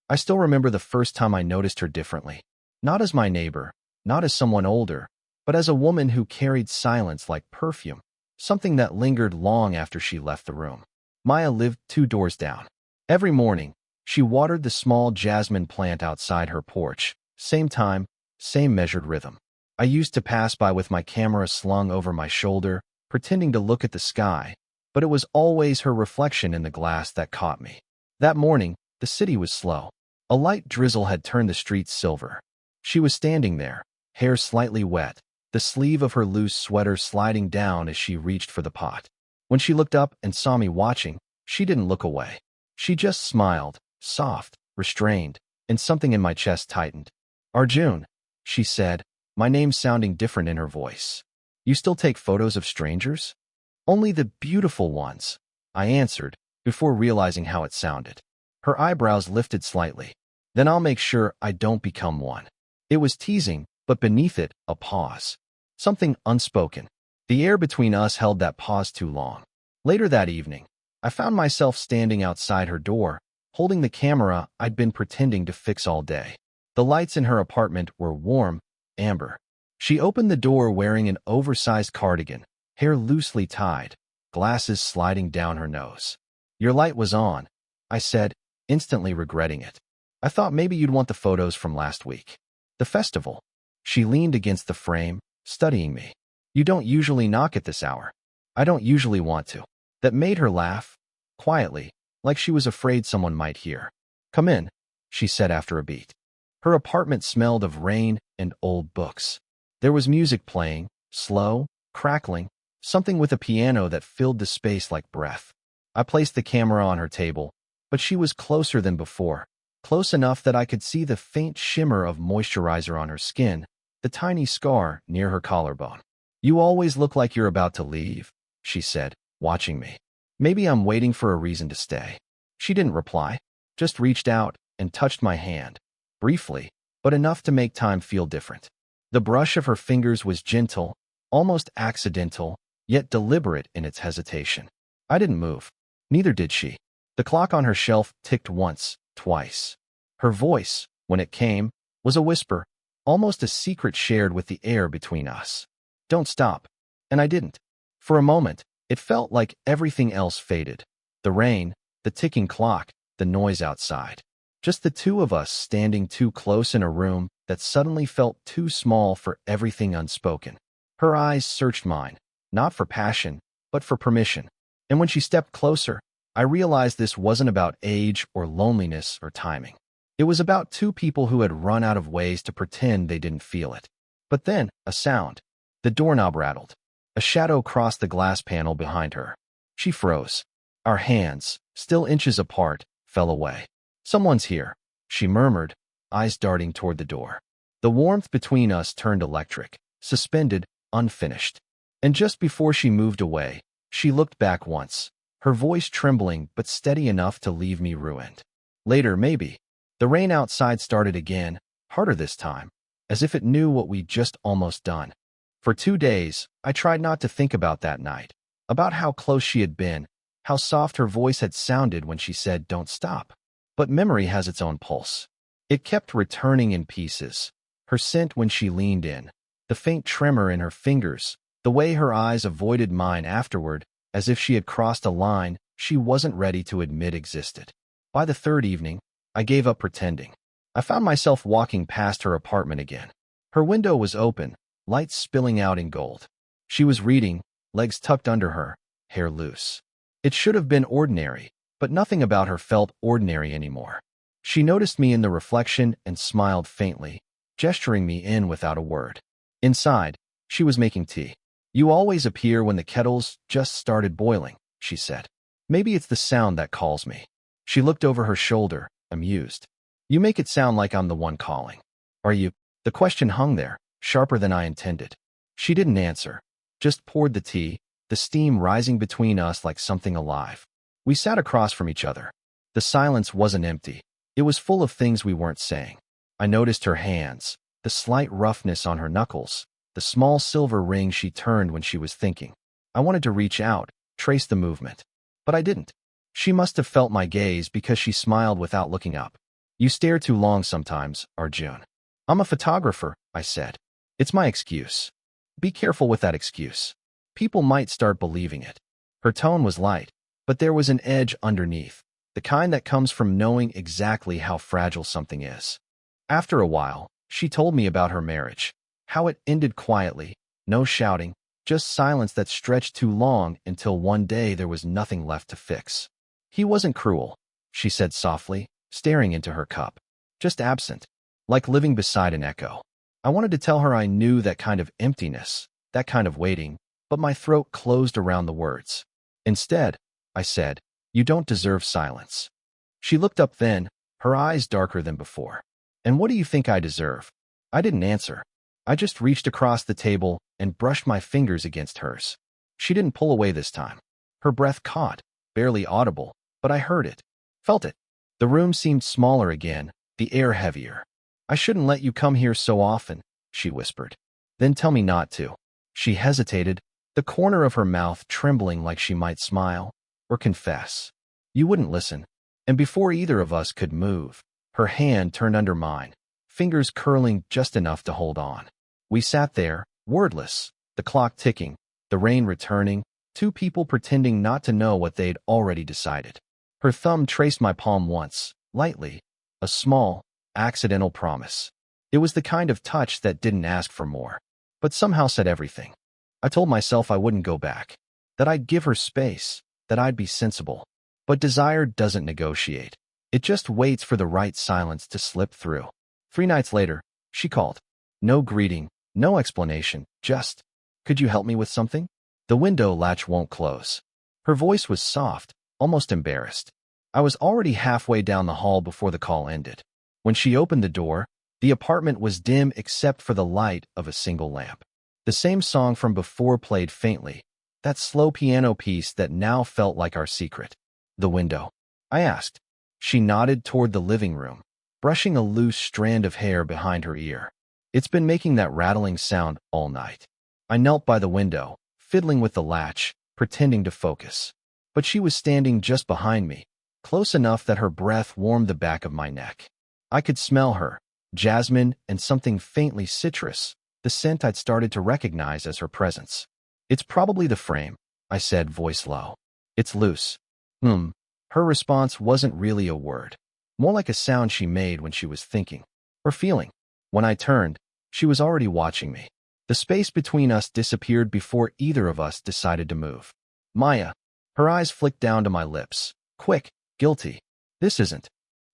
I still remember the first time I noticed her differently. Not as my neighbor, not as someone older, but as a woman who carried silence like perfume, something that lingered long after she left the room. Maya lived 2 doors down. Every morning, she watered the small jasmine plant outside her porch. Same time, same measured rhythm. I used to pass by with my camera slung over my shoulder, pretending to look at the sky, but it was always her reflection in the glass that caught me. That morning, the city was slow. A light drizzle had turned the streets silver. She was standing there, hair slightly wet, the sleeve of her loose sweater sliding down as she reached for the pot. When she looked up and saw me watching, she didn't look away. She just smiled, soft, restrained, and something in my chest tightened. "Arjun," she said, my name sounding different in her voice. "You still take photos of strangers?" "Only the beautiful ones," I answered, before realizing how it sounded. Her eyebrows lifted slightly. "Then I'll make sure I don't become one." It was teasing, but beneath it, a pause. Something unspoken. The air between us held that pause too long. Later that evening, I found myself standing outside her door, holding the camera I'd been pretending to fix all day. The lights in her apartment were warm, amber. She opened the door wearing an oversized cardigan, hair loosely tied, glasses sliding down her nose. "Your light was on," I said, instantly regretting it. "I thought maybe you'd want the photos from last week." "The festival." She leaned against the frame, studying me. "You don't usually knock at this hour." "I don't usually want to." That made her laugh, quietly, like she was afraid someone might hear. "Come in," she said after a beat. Her apartment smelled of rain and old books. There was music playing, slow, crackling, something with a piano that filled the space like breath. I placed the camera on her table, but she was closer than before, close enough that I could see the faint shimmer of moisturizer on her skin, the tiny scar near her collarbone. "You always look like you're about to leave," she said, watching me. "Maybe I'm waiting for a reason to stay." She didn't reply, just reached out and touched my hand, briefly, but enough to make time feel different. The brush of her fingers was gentle, almost accidental, yet deliberate in its hesitation. I didn't move. Neither did she. The clock on her shelf ticked once, twice. Her voice, when it came, was a whisper, almost a secret shared with the air between us. "Don't stop." And I didn't. For a moment, it felt like everything else faded. The rain, the ticking clock, the noise outside. Just the two of us standing too close in a room that suddenly felt too small for everything unspoken. Her eyes searched mine, not for passion, but for permission. And when she stepped closer, I realized this wasn't about age or loneliness or timing. It was about two people who had run out of ways to pretend they didn't feel it. But then, a sound. The doorknob rattled. A shadow crossed the glass panel behind her. She froze. Our hands, still inches apart, fell away. "Someone's here," she murmured, eyes darting toward the door. The warmth between us turned electric, suspended, unfinished. And just before she moved away, she looked back once, her voice trembling but steady enough to leave me ruined. Later, maybe. The rain outside started again, harder this time, as if it knew what we'd just almost done. For 2 days, I tried not to think about that night, about how close she had been, how soft her voice had sounded when she said, "Don't stop." But memory has its own pulse. It kept returning in pieces. Her scent when she leaned in, the faint tremor in her fingers, the way her eyes avoided mine afterward, as if she had crossed a line she wasn't ready to admit existed. By the third evening, I gave up pretending. I found myself walking past her apartment again. Her window was open, light spilling out in gold. She was reading, legs tucked under her, hair loose. It should have been ordinary, but nothing about her felt ordinary anymore. She noticed me in the reflection and smiled faintly, gesturing me in without a word. Inside, she was making tea. "You always appear when the kettle's just started boiling," she said. "Maybe it's the sound that calls me." She looked over her shoulder, amused. "You make it sound like I'm the one calling." "Are you?" The question hung there, sharper than I intended. She didn't answer, just poured the tea, the steam rising between us like something alive. We sat across from each other. The silence wasn't empty. It was full of things we weren't saying. I noticed her hands, the slight roughness on her knuckles, the small silver ring she turned when she was thinking. I wanted to reach out, trace the movement. But I didn't. She must have felt my gaze because she smiled without looking up. You stare too long sometimes, Arjun. I'm a photographer, I said. It's my excuse. Be careful with that excuse. People might start believing it. Her tone was light, but there was an edge underneath, the kind that comes from knowing exactly how fragile something is. After a while, she told me about her marriage, how it ended quietly, no shouting, just silence that stretched too long until one day there was nothing left to fix. He wasn't cruel, she said softly, staring into her cup. Just absent, like living beside an echo. I wanted to tell her I knew that kind of emptiness, that kind of waiting, but my throat closed around the words. Instead, I said, you don't deserve silence. She looked up then, her eyes darker than before. And what do you think I deserve? I didn't answer. I just reached across the table and brushed my fingers against hers. She didn't pull away this time. Her breath caught, barely audible, but I heard it, felt it. The room seemed smaller again, the air heavier. I shouldn't let you come here so often, she whispered. Then tell me not to. She hesitated, the corner of her mouth trembling like she might smile or confess. You wouldn't listen. And before either of us could move, her hand turned under mine, fingers curling just enough to hold on. We sat there, wordless, the clock ticking, the rain returning, two people pretending not to know what they'd already decided. Her thumb traced my palm once, lightly, a small, accidental promise. It was the kind of touch that didn't ask for more, but somehow said everything. I told myself I wouldn't go back, that I'd give her space, that I'd be sensible. But desire doesn't negotiate. It just waits for the right silence to slip through. 3 nights later, she called. No greeting, no explanation, just, could you help me with something? The window latch won't close. Her voice was soft, almost embarrassed. I was already halfway down the hall before the call ended. When she opened the door, the apartment was dim except for the light of a single lamp. The same song from before played faintly, that slow piano piece that now felt like our secret. The window? I asked. She nodded toward the living room, brushing a loose strand of hair behind her ear. It's been making that rattling sound all night. I knelt by the window, fiddling with the latch, pretending to focus. But she was standing just behind me, close enough that her breath warmed the back of my neck. I could smell her, jasmine and something faintly citrus, the scent I'd started to recognize as her presence. It's probably the frame, I said, voice low. It's loose. Her response wasn't really a word, more like a sound she made when she was thinking, or feeling. When I turned, she was already watching me. The space between us disappeared before either of us decided to move. Maya. Her eyes flicked down to my lips. Quick, guilty. This isn't.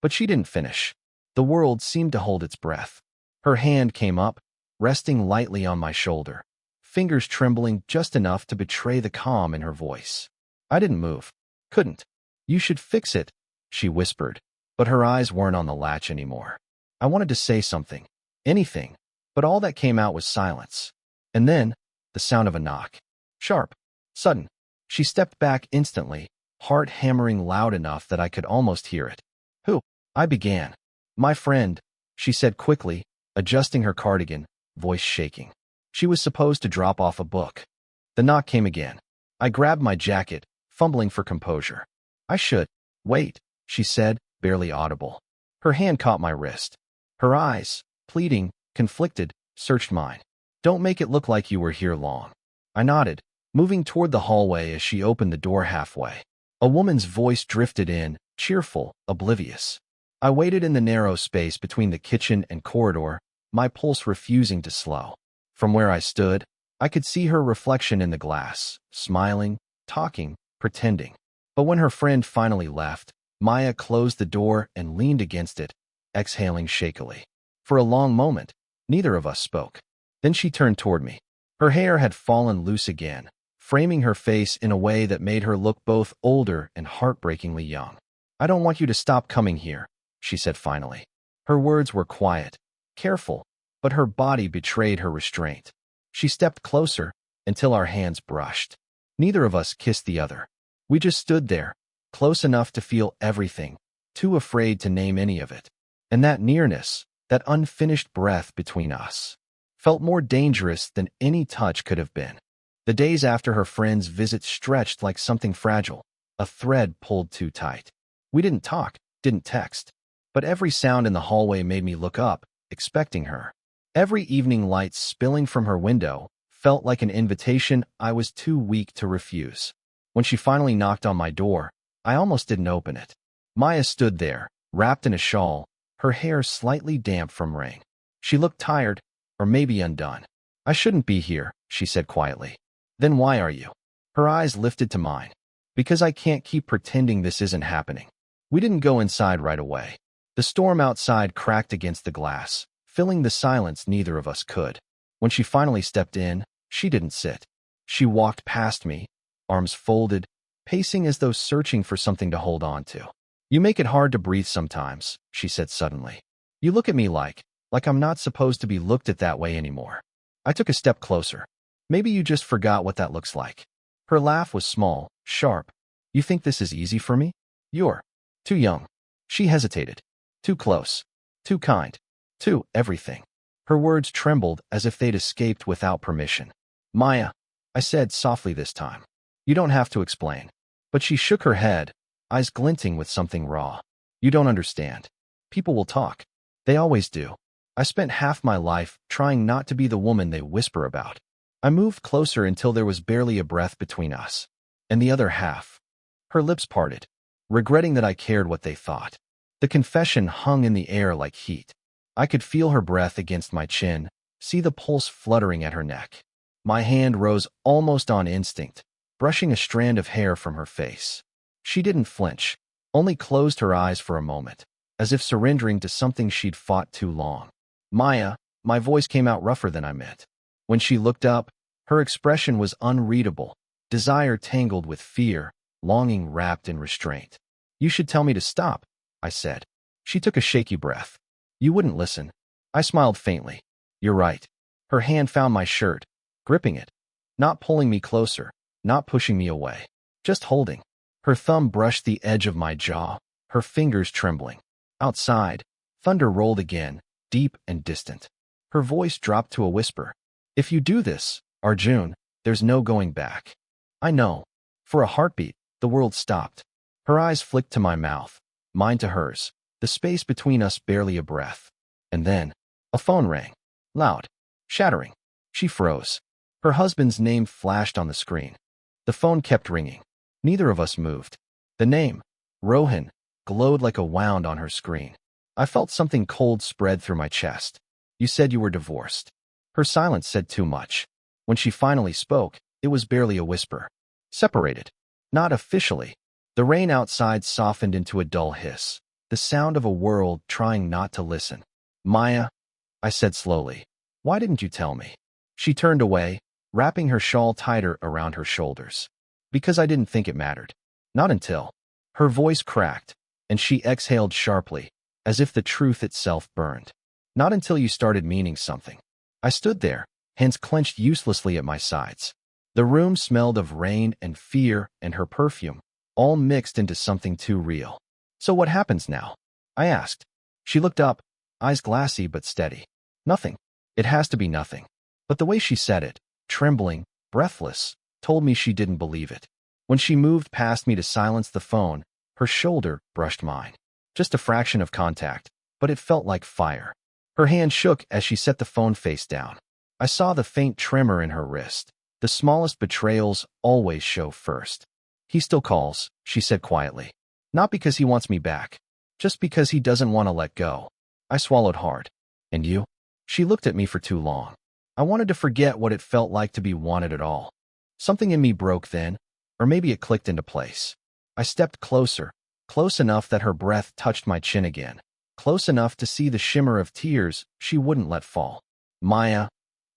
But she didn't finish. The world seemed to hold its breath. Her hand came up, resting lightly on my shoulder, fingers trembling just enough to betray the calm in her voice. I didn't move. Couldn't. You should fix it, she whispered, but her eyes weren't on the latch anymore. I wanted to say something, anything, but all that came out was silence. And then, the sound of a knock. Sharp, sudden. She stepped back instantly, heart hammering loud enough that I could almost hear it. Who? I began. My friend, she said quickly, adjusting her cardigan, voice shaking. She was supposed to drop off a book. The knock came again. I grabbed my jacket, fumbling for composure. I should. Wait, she said, barely audible. Her hand caught my wrist. Her eyes, pleading, conflicted, searched mine. Don't make it look like you were here long. I nodded, moving toward the hallway as she opened the door halfway. A woman's voice drifted in, cheerful, oblivious. I waited in the narrow space between the kitchen and corridor, my pulse refusing to slow. From where I stood, I could see her reflection in the glass, smiling, talking, pretending. But when her friend finally left, Maya closed the door and leaned against it, exhaling shakily. For a long moment, neither of us spoke. Then she turned toward me. Her hair had fallen loose again, framing her face in a way that made her look both older and heartbreakingly young. I don't want you to stop coming here, she said finally. Her words were quiet, careful, but her body betrayed her restraint. She stepped closer until our hands brushed. Neither of us kissed the other. We just stood there, close enough to feel everything, too afraid to name any of it. And that nearness, that unfinished breath between us, felt more dangerous than any touch could have been. The days after her friend's visit stretched like something fragile, a thread pulled too tight. We didn't talk, didn't text, but every sound in the hallway made me look up, expecting her. Every evening light spilling from her window felt like an invitation I was too weak to refuse. When she finally knocked on my door, I almost didn't open it. Maya stood there, wrapped in a shawl, her hair slightly damp from rain. She looked tired, or maybe undone. "I shouldn't be here," she said quietly. "Then why are you?" Her eyes lifted to mine. "Because I can't keep pretending this isn't happening." We didn't go inside right away. The storm outside cracked against the glass, filling the silence neither of us could. When she finally stepped in, she didn't sit. She walked past me, arms folded, pacing as though searching for something to hold on to. "You make it hard to breathe sometimes," she said suddenly. "You look at me like I'm not supposed to be looked at that way anymore." I took a step closer. "Maybe you just forgot what that looks like." Her laugh was small, sharp. "You think this is easy for me? You're too young." She hesitated. "Too close. Too kind. Too everything." Her words trembled as if they'd escaped without permission. "Maya," I said softly this time. "You don't have to explain." But she shook her head, eyes glinting with something raw. "You don't understand. People will talk. They always do. I spent half my life trying not to be the woman they whisper about." I moved closer until there was barely a breath between us. "And the other half." Her lips parted, regretting that I cared what they thought. The confession hung in the air like heat. I could feel her breath against my chin, see the pulse fluttering at her neck. My hand rose almost on instinct, brushing a strand of hair from her face. She didn't flinch, only closed her eyes for a moment, as if surrendering to something she'd fought too long. "Maya," my voice came out rougher than I meant. When she looked up, her expression was unreadable, desire tangled with fear, longing wrapped in restraint. "You should tell me to stop," I said. She took a shaky breath. "You wouldn't listen." I smiled faintly. "You're right." Her hand found my shirt, gripping it, not pulling me closer, not pushing me away, just holding. Her thumb brushed the edge of my jaw, her fingers trembling. Outside, thunder rolled again, deep and distant. Her voice dropped to a whisper. "If you do this, Arjun, there's no going back." I know. For a heartbeat, the world stopped. Her eyes flicked to my mouth, mine to hers, the space between us barely a breath. And then, a phone rang. Loud. Shattering. She froze. Her husband's name flashed on the screen. The phone kept ringing. Neither of us moved. The name, Rohan, glowed like a wound on her screen. I felt something cold spread through my chest. "You said you were divorced." Her silence said too much. When she finally spoke, it was barely a whisper. "Separated." Not officially. The rain outside softened into a dull hiss, the sound of a world trying not to listen. "Maya," I said slowly, "why didn't you tell me?" She turned away, wrapping her shawl tighter around her shoulders. "Because I didn't think it mattered. Not until." Her voice cracked, and she exhaled sharply, as if the truth itself burned. "Not until you started meaning something." I stood there, hands clenched uselessly at my sides. The room smelled of rain and fear and her perfume, all mixed into something too real. "So what happens now?" I asked. She looked up, eyes glassy but steady. "Nothing. It has to be nothing." But the way she said it, trembling, breathless, told me she didn't believe it. When she moved past me to silence the phone, her shoulder brushed mine. Just a fraction of contact, but it felt like fire. Her hand shook as she set the phone face down. I saw the faint tremor in her wrist. The smallest betrayals always show first. "He still calls," she said quietly. "Not because he wants me back, just because he doesn't want to let go." I swallowed hard. "And you?" She looked at me for too long. I wanted to forget what it felt like to be wanted at all. Something in me broke then, or maybe it clicked into place. I stepped closer, close enough that her breath touched my chin again, close enough to see the shimmer of tears she wouldn't let fall. "Maya,"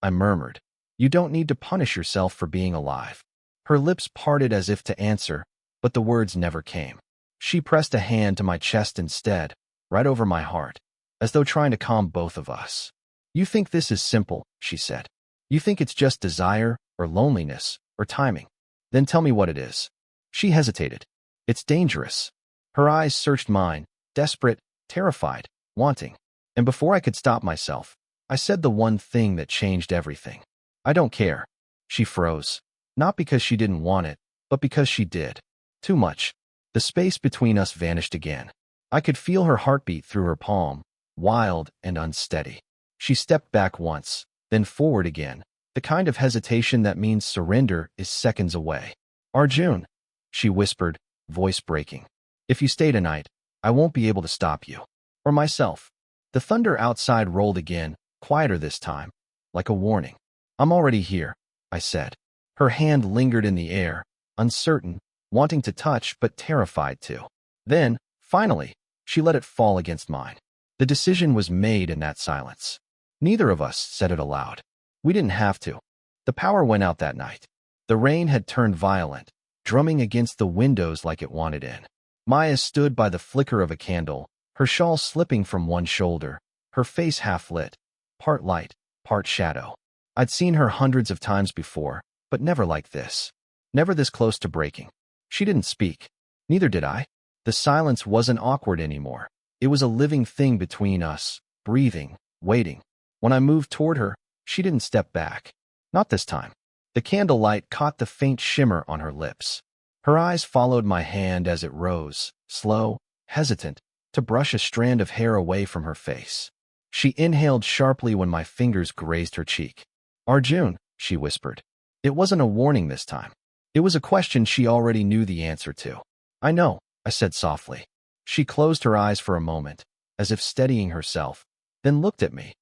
I murmured, "you don't need to punish yourself for being alive." Her lips parted as if to answer, but the words never came. She pressed a hand to my chest instead, right over my heart, as though trying to calm both of us. "You think this is simple," she said. "You think it's just desire, or loneliness, or timing. Then tell me what it is." She hesitated. "It's dangerous." Her eyes searched mine, desperate, terrified, wanting. And before I could stop myself, I said the one thing that changed everything. "I don't care." She froze. Not because she didn't want it, but because she did. Too much. The space between us vanished again. I could feel her heartbeat through her palm, wild and unsteady. She stepped back once, then forward again, the kind of hesitation that means surrender is seconds away. Arjun, she whispered, voice breaking. If you stay tonight, I won't be able to stop you. Or myself. The thunder outside rolled again, quieter this time, like a warning. I'm already here, I said. Her hand lingered in the air, uncertain, wanting to touch but terrified to. Then, finally, she let it fall against mine. The decision was made in that silence. Neither of us said it aloud. We didn't have to. The power went out that night. The rain had turned violent, drumming against the windows like it wanted in. Maya stood by the flicker of a candle, her shawl slipping from one shoulder, her face half lit, part light, part shadow. I'd seen her hundreds of times before, but never like this. Never this close to breaking. She didn't speak. Neither did I. The silence wasn't awkward anymore. It was a living thing between us, breathing, waiting. When I moved toward her, she didn't step back. Not this time. The candlelight caught the faint shimmer on her lips. Her eyes followed my hand as it rose, slow, hesitant, to brush a strand of hair away from her face. She inhaled sharply when my fingers grazed her cheek. Arjun, she whispered. It wasn't a warning this time. It was a question she already knew the answer to. I know, I said softly. She closed her eyes for a moment, as if steadying herself, then looked at me.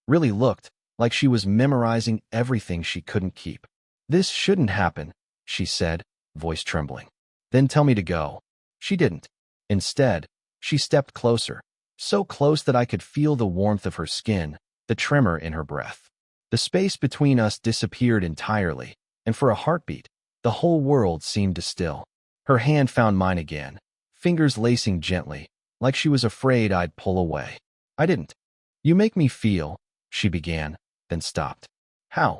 Really looked, like she was memorizing everything she couldn't keep. This shouldn't happen, she said, voice trembling. Then tell me to go. She didn't. Instead, she stepped closer, so close that I could feel the warmth of her skin, the tremor in her breath. The space between us disappeared entirely, and for a heartbeat, the whole world seemed to still. Her hand found mine again, fingers lacing gently, like she was afraid I'd pull away. I didn't. You make me feel, she began, then stopped. How?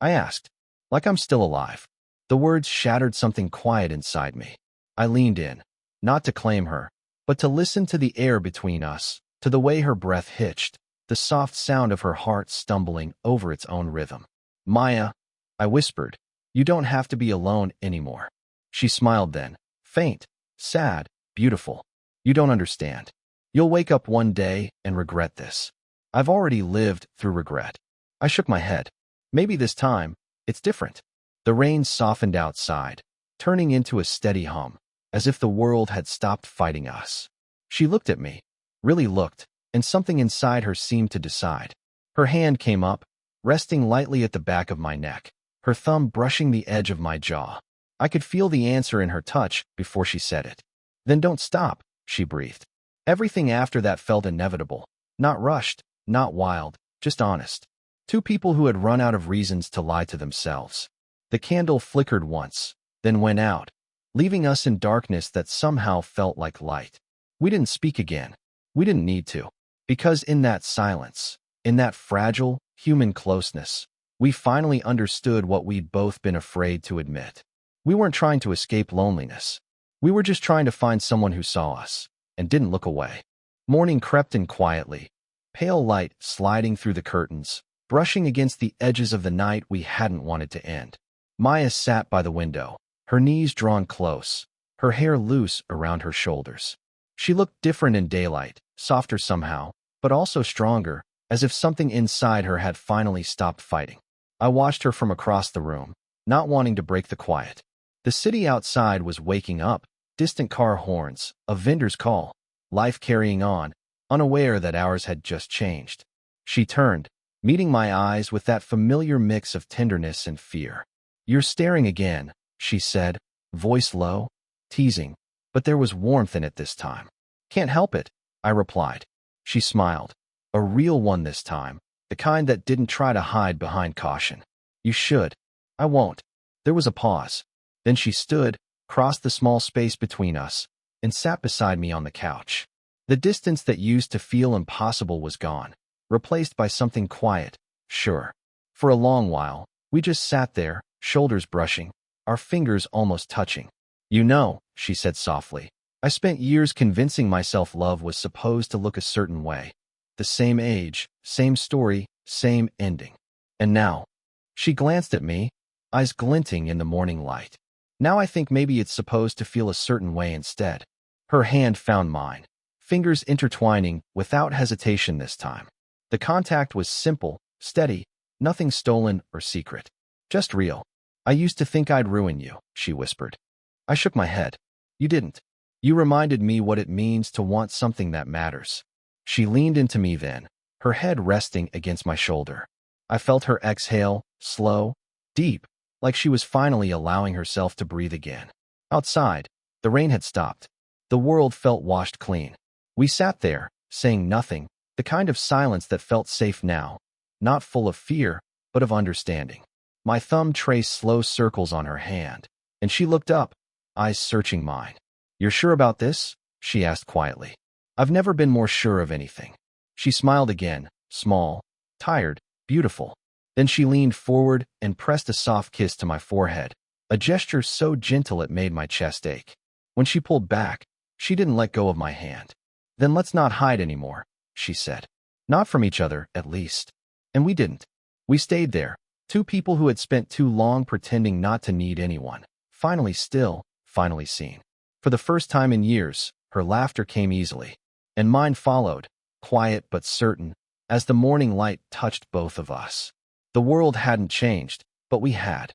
I asked, like I'm still alive. The words shattered something quiet inside me. I leaned in, not to claim her, but to listen to the air between us, to the way her breath hitched, the soft sound of her heart stumbling over its own rhythm. Maya, I whispered, you don't have to be alone anymore. She smiled then, faint, sad, beautiful. You don't understand. You'll wake up one day and regret this. I've already lived through regret. I shook my head. Maybe this time, it's different. The rain softened outside, turning into a steady hum, as if the world had stopped fighting us. She looked at me, really looked, and something inside her seemed to decide. Her hand came up, resting lightly at the back of my neck, her thumb brushing the edge of my jaw. I could feel the answer in her touch before she said it. Then don't stop, she breathed. Everything after that felt inevitable, not rushed, not wild, just honest. Two people who had run out of reasons to lie to themselves. The candle flickered once, then went out, leaving us in darkness that somehow felt like light. We didn't speak again. We didn't need to. Because in that silence, in that fragile, human closeness, we finally understood what we'd both been afraid to admit. We weren't trying to escape loneliness. We were just trying to find someone who saw us and didn't look away. Morning crept in quietly, pale light sliding through the curtains, brushing against the edges of the night we hadn't wanted to end. Maya sat by the window, her knees drawn close, her hair loose around her shoulders. She looked different in daylight, softer somehow, but also stronger, as if something inside her had finally stopped fighting. I watched her from across the room, not wanting to break the quiet. The city outside was waking up, distant car horns, a vendor's call, life carrying on, unaware that ours had just changed. She turned, meeting my eyes with that familiar mix of tenderness and fear. You're staring again, she said, voice low, teasing, but there was warmth in it this time. Can't help it, I replied. She smiled. A real one this time, the kind that didn't try to hide behind caution. You should. I won't. There was a pause. Then she stood, crossed the small space between us, and sat beside me on the couch. The distance that used to feel impossible was gone, replaced by something quiet, sure. For a long while, we just sat there, shoulders brushing, our fingers almost touching. You know, she said softly, I spent years convincing myself love was supposed to look a certain way. The same age, same story, same ending. And now, she glanced at me, eyes glinting in the morning light. Now I think maybe it's supposed to feel a certain way instead. Her hand found mine, fingers intertwining without hesitation this time. The contact was simple, steady, nothing stolen or secret. Just real. "I used to think I'd ruin you," she whispered. I shook my head. "You didn't. You reminded me what it means to want something that matters." She leaned into me then, her head resting against my shoulder. I felt her exhale, slow, deep, like she was finally allowing herself to breathe again. Outside, the rain had stopped. The world felt washed clean. We sat there, saying nothing, the kind of silence that felt safe now, not full of fear, but of understanding. My thumb traced slow circles on her hand, and she looked up, eyes searching mine. "You're sure about this?" she asked quietly. "I've never been more sure of anything." She smiled again, small, tired, beautiful. Then she leaned forward and pressed a soft kiss to my forehead, a gesture so gentle it made my chest ache. When she pulled back, she didn't let go of my hand. "Then let's not hide anymore," she said. "Not from each other, at least." And we didn't. We stayed there, two people who had spent too long pretending not to need anyone, finally still, finally seen. For the first time in years, her laughter came easily, and mine followed, quiet but certain, as the morning light touched both of us. The world hadn't changed, but we had.